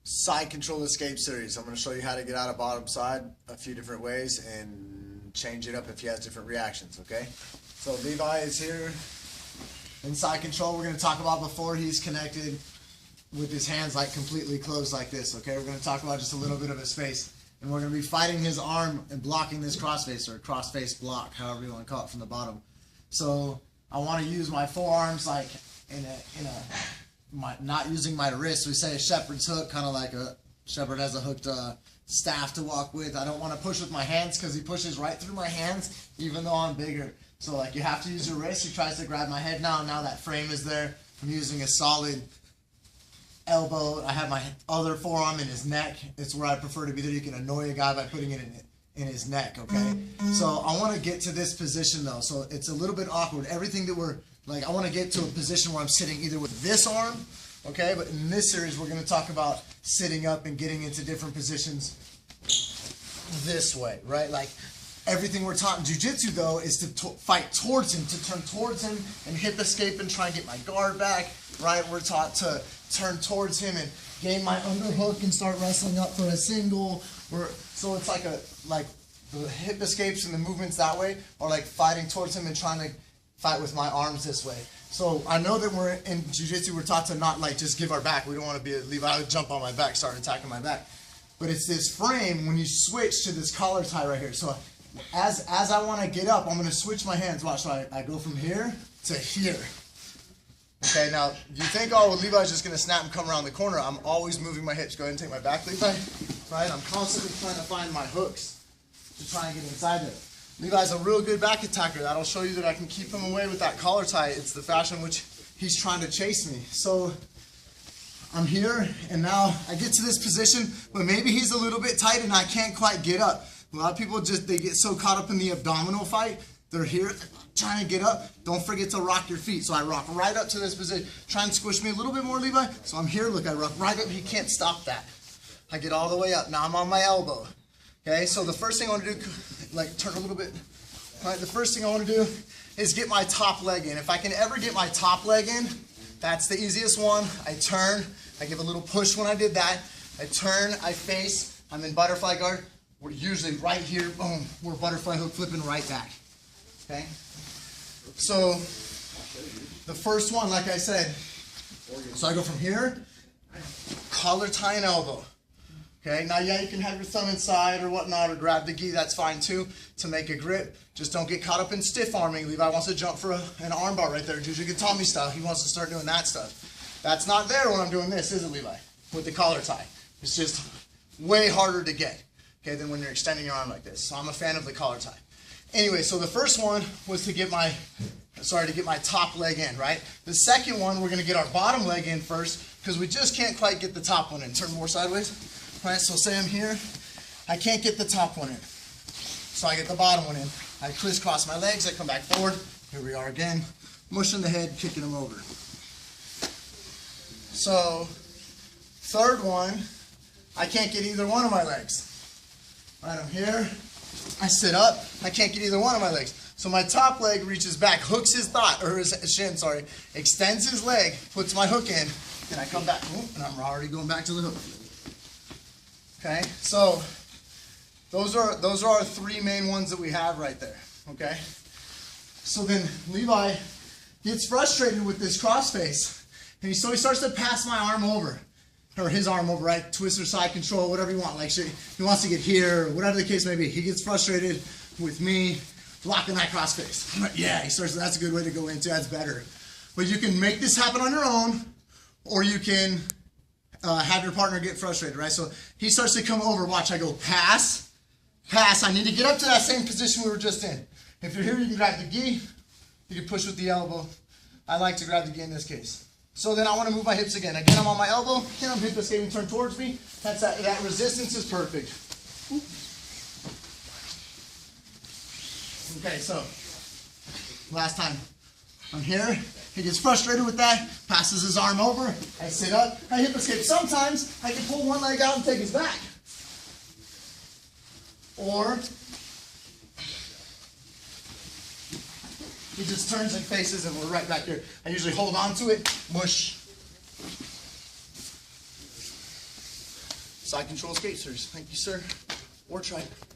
side control escape series. I'm going to show you how to get out of bottom side a few different ways and change it up if he has different reactions, okay? So Levi is here in side control. We're going to talk about before he's connected with his hands like completely closed like this, okay? We're going to talk about just a little bit of his face. And we're going to be fighting his arm and blocking this crossface, or crossface block, however you want to call it, from the bottom. So I want to use my forearms like not using my wrist. We say a shepherd's hook, kind of like a shepherd has a hooked staff to walk with. I don't want to push with my hands because he pushes right through my hands, even though I'm bigger. So like you have to use your wrist. He tries to grab my head now. Now that frame is there. I'm using a solid elbow. I have my other forearm in his neck. It's where I prefer to be there. You can annoy a guy by putting it in his neck, okay? So I want to get to this position though. So it's a little bit awkward. Everything that we're like, I want to get to a position where I'm sitting either with this arm, okay? But in this series, we're going to talk about sitting up and getting into different positions this way, right? Like everything we're taught in jiu-jitsu though is to fight towards him, to turn towards him and hip escape and try and get my guard back, right? We're taught to turn towards him and gain my underhook and start wrestling up for a single. So it's like the hip escapes and the movements that way are like fighting towards him and trying to fight with my arms this way. So I know that we're in jiu-jitsu, we're taught to not like just give our back. We don't want to be a Levi would jump on my back, start attacking my back. But it's this frame when you switch to this collar tie right here. So as I want to get up, I'm going to switch my hands. Watch, so I go from here to here. Okay, now you think, oh, well, Levi's just going to snap and come around the corner. I'm always moving my hips. Go ahead and take my back, Levi. Right? I'm constantly trying to find my hooks to try and get inside there. Levi's a real good back attacker. That'll show you that I can keep him away with that collar tie. It's the fashion which he's trying to chase me. So I'm here, and now I get to this position, but maybe he's a little bit tight and I can't quite get up. A lot of people they get so caught up in the abdominal fight. They're here trying to get up. Don't forget to rock your feet. So I rock right up to this position. Try and squish me a little bit more, Levi. So I'm here, look, I rock right up. He can't stop that. I get all the way up. Now I'm on my elbow. Okay, so the first thing I want to do, like turn a little bit. All right, the first thing I want to do is get my top leg in. If I can ever get my top leg in, that's the easiest one. I turn, I give a little push when I did that. I turn, I face, I'm in butterfly guard. We're usually right here, boom, we're butterfly hook flipping right back. Okay? So the first one, like I said, so I go from here, collar tie and elbow. Okay, now yeah, you can have your thumb inside or whatnot, or grab the gi, that's fine too, to make a grip. Just don't get caught up in stiff arming. Levi wants to jump for an arm bar right there, Juju Gatami style. He wants to start doing that stuff. That's not there when I'm doing this, is it, Levi? With the collar tie. It's just way harder to get, okay, than when you're extending your arm like this. So I'm a fan of the collar tie. Anyway, so the first one was to get my top leg in, right? The second one, we're gonna get our bottom leg in first, because we just can't quite get the top one in. Turn more sideways. Right, so say I'm here, I can't get the top one in. So I get the bottom one in. I crisscross my legs, I come back forward. Here we are again, mushing the head, kicking them over. So, third one, I can't get either one of my legs. Right, I'm here, I sit up, I can't get either one of my legs. So my top leg reaches back, hooks his shin, extends his leg, puts my hook in, then I come back, and I'm already going back to the hook. Okay, so those are our three main ones that we have right there. Okay, so then Levi gets frustrated with this crossface, and so he starts to pass my arm over, or his arm over, right? Twist or side control, whatever you want. Like he wants to get here, or whatever the case may be. He gets frustrated with me blocking that crossface. Like, yeah, he starts. That's a good way to go into. That's better. But you can make this happen on your own, or you can have your partner get frustrated, right? So he starts to come over. Watch, I go pass, pass. I need to get up to that same position we were just in. If you're here, you can grab the gi. You can push with the elbow. I like to grab the gi in this case. So then I want to move my hips again. Again, I'm on my elbow. Again, I'm hip escaping, turn towards me. That resistance is perfect. Okay, so last time. I'm here. He gets frustrated with that, passes his arm over, I sit up, I hip escape. Sometimes I can pull one leg out and take his back. Or he just turns and faces and we're right back here. I usually hold on to it, mush. Side control skate, sirs. Thank you, sir. Or tribe.